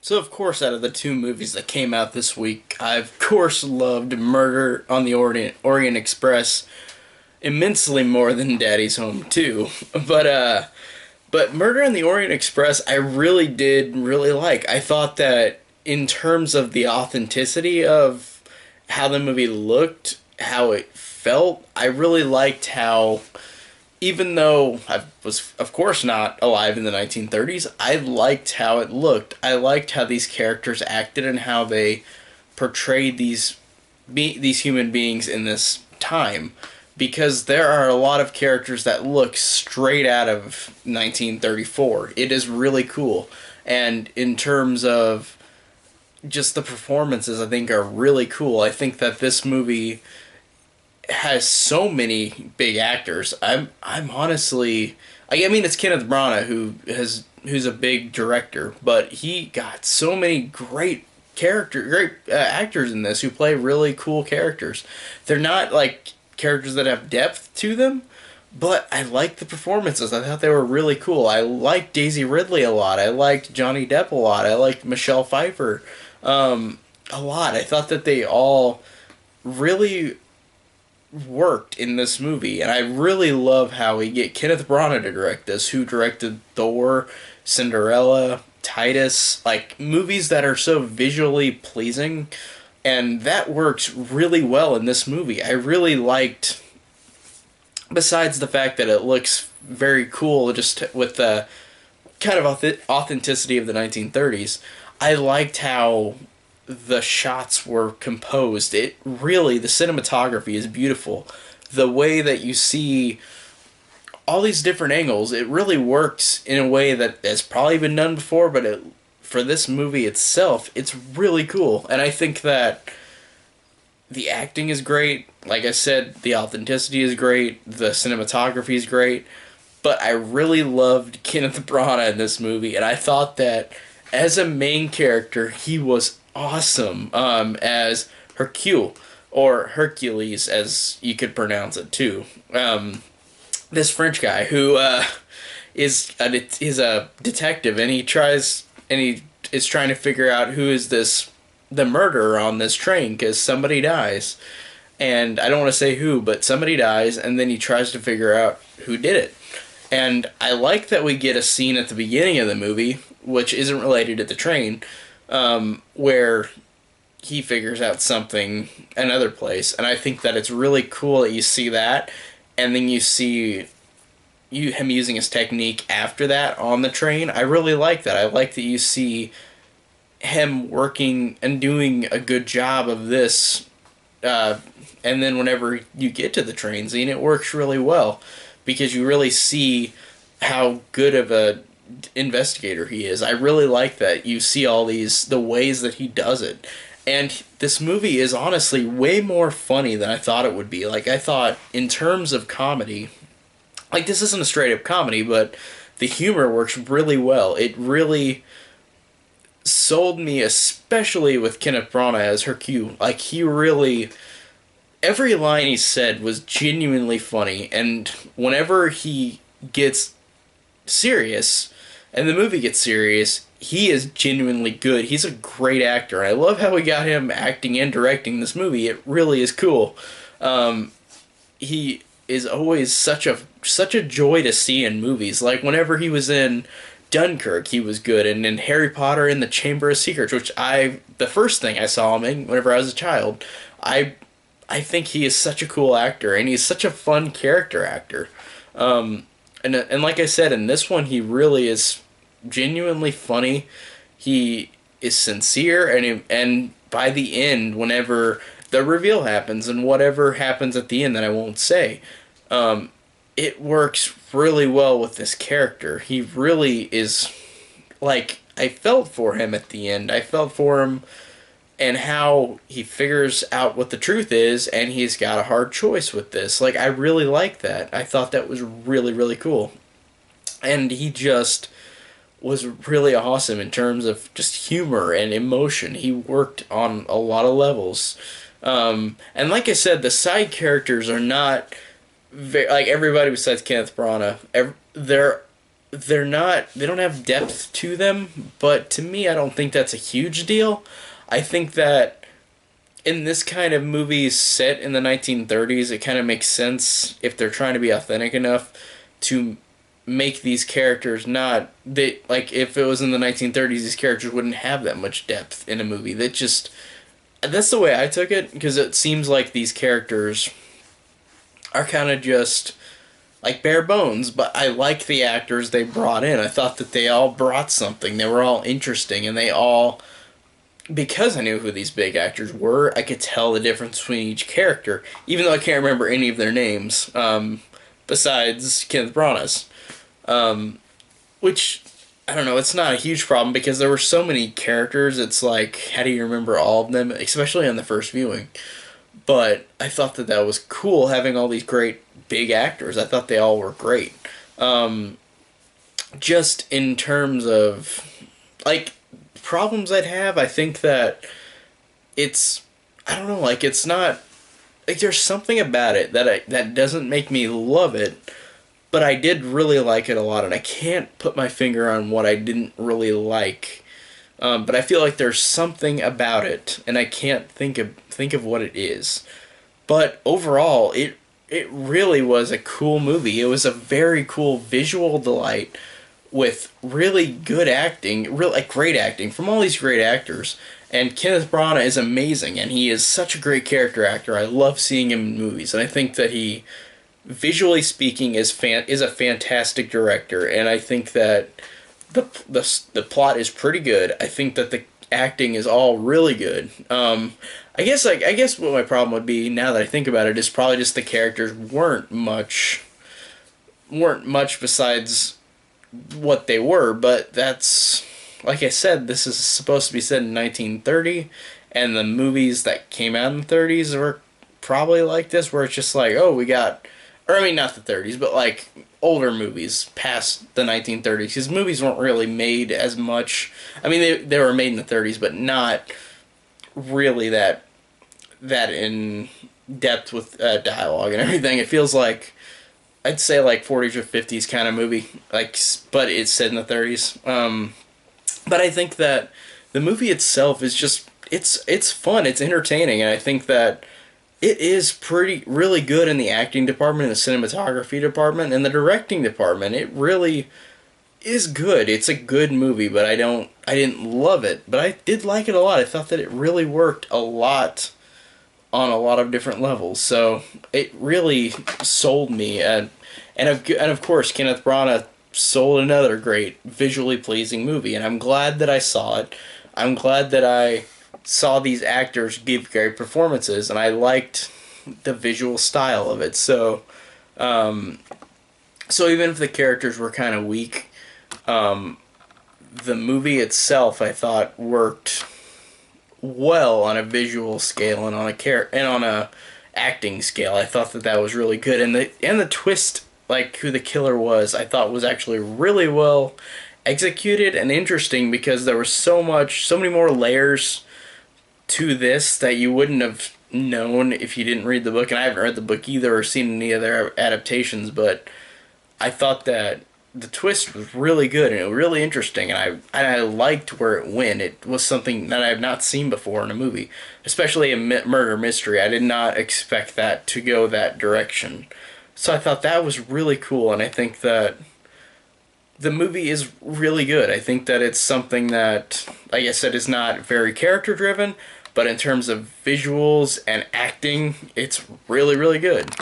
So, of course, out of the two movies that came out this week, I, of course, loved Murder on the Orient Express immensely more than Daddy's Home 2. But Murder on the Orient Express, I really did really like. I thought that in terms of the authenticity of how the movie looked, how it felt, I really liked how even though I was, of course, not alive in the 1930s, I liked how it looked. I liked how these characters acted and how they portrayed these human beings in this time. Because there are a lot of characters that look straight out of 1934. It is really cool. And in terms of just the performances, I think are really cool. I think that this movie has so many big actors. I'm honestly, I mean, it's Kenneth Branagh who's a big director, but he got so many great actors in this who play really cool characters. They're not like characters that have depth to them, but I liked the performances. I thought they were really cool. I liked Daisy Ridley a lot. I liked Johnny Depp a lot. I liked Michelle Pfeiffer a lot. I thought that they all really worked in this movie, and I really love how we get Kenneth Branagh to direct this, who directed Thor, Cinderella, Titus, like movies that are so visually pleasing, and that works really well in this movie. I really liked, besides the fact that it looks very cool just with the kind of authenticity of the 1930s, I liked how the shots were composed. It really, the cinematography is beautiful. The way that you see all these different angles, it really works in a way that has probably been done before, but for this movie itself, it's really cool. And I think that the acting is great. Like I said, the authenticity is great. The cinematography is great. But I really loved Kenneth Branagh in this movie, and I thought that as a main character, he was awesome as Hercule, or Hercules, as you could pronounce it too. This French guy who is a detective, and he is trying to figure out who is the murderer on this train because somebody dies, and I don't want to say who, but somebody dies, and then he tries to figure out who did it. And I like that we get a scene at the beginning of the movie, which isn't related to the train, where he figures out something another place, and I think that it's really cool that you see that, and then you see him using his technique after that on the train. I really like that. I like that you see him working and doing a good job of this, and then whenever you get to the train scene, it works really well because you really see how good of a investigator he is. I really like that you see all the ways that he does it. And this movie is honestly way more funny than I thought it would be. Like, I thought in terms of comedy, like, this isn't a straight up comedy, but the humor works really well. It really sold me, especially with Kenneth Branagh as Hercule. Like, he really, every line he said was genuinely funny, and whenever he gets serious and the movie gets serious, he is genuinely good. He's a great actor. I love how we got him acting and directing this movie. It really is cool. He is always such a joy to see in movies. Like whenever he was in Dunkirk, he was good, and in Harry Potter and the Chamber of Secrets, which the first thing I saw him in whenever I was a child, I think he is such a cool actor, and he's such a fun character actor. And like I said, in this one, he really is genuinely funny. He is sincere, and by the end, whenever the reveal happens, and whatever happens at the end that I won't say, it works really well with this character. He really is, like, I felt for him at the end. I felt for him and how he figures out what the truth is, and he's got a hard choice with this. Like, I really like that. I thought that was really, really cool. And he just was really awesome in terms of just humor and emotion. He worked on a lot of levels. And like I said, the side characters are not like everybody besides Kenneth Branagh. they don't have depth to them, but to me I don't think that's a huge deal. I think that in this kind of movie set in the 1930s, it kind of makes sense if they're trying to be authentic enough to make these characters not they like if it was in the 1930s, these characters wouldn't have that much depth in a movie. That's the way I took it, because it seems like these characters are kind of just like bare bones, but I like the actors they brought in. I thought that they all brought something. They were all interesting, and they all, because I knew who these big actors were, I could tell the difference between each character, even though I can't remember any of their names, besides Kenneth Branagh's. Which, I don't know, it's not a huge problem because there were so many characters, it's like, how do you remember all of them, especially on the first viewing? But I thought that that was cool having all these great big actors. I thought they all were great. Um, just in terms of, like, problems I'd have, I think that it's, I don't know, like, it's not, like, there's something about it that doesn't make me love it, but I did really like it a lot, and I can't put my finger on what I didn't really like. But I feel like there's something about it, and I can't think of what it is. But overall, it really was a cool movie. It was a very cool visual delight with really good acting, real like great acting from all these great actors. And Kenneth Branagh is amazing, and he is such a great character actor. I love seeing him in movies, and I think that he, visually speaking, is a fantastic director. And I think that the plot is pretty good. I think that the acting is all really good. I guess what my problem would be, now that I think about it, is probably just the characters weren't much besides what they were. But that's, like I said, this is supposed to be set in 1930, and the movies that came out in the 30s were probably like this, where it's just like, oh, we got, or I mean, not the 30s, but like older movies past the 1930s. Because movies weren't really made as much. I mean, they were made in the 30s, but not really that in depth with dialogue and everything. It feels like, I'd say like 40s or 50s kind of movie, like, but it's set in the 30s. But I think that the movie itself is just, it's fun, it's entertaining, and I think that it is really good in the acting department, in the cinematography department, and the directing department. It really is good. It's a good movie, but I didn't love it, but I did like it a lot. I thought that it really worked a lot on a lot of different levels. So it really sold me, and of course Kenneth Branagh sold another great visually pleasing movie, and I'm glad that I saw it. I'm glad that I saw these actors give great performances, and I liked the visual style of it. So, so even if the characters were kind of weak, the movie itself I thought worked well on a visual scale and on a acting scale. I thought that that was really good, and the twist, like who the killer was, I thought was actually really well executed and interesting, because there was so many more layers to this that you wouldn't have known if you didn't read the book. And I haven't read the book either or seen any other adaptations, but I thought that the twist was really good and it was really interesting, and I liked where it went. It was something that I have not seen before in a movie, especially a murder mystery. I did not expect that to go that direction. So I thought that was really cool, and I think that the movie is really good. I think that it's something that, like I said, is not very character driven, but in terms of visuals and acting, it's really, really good.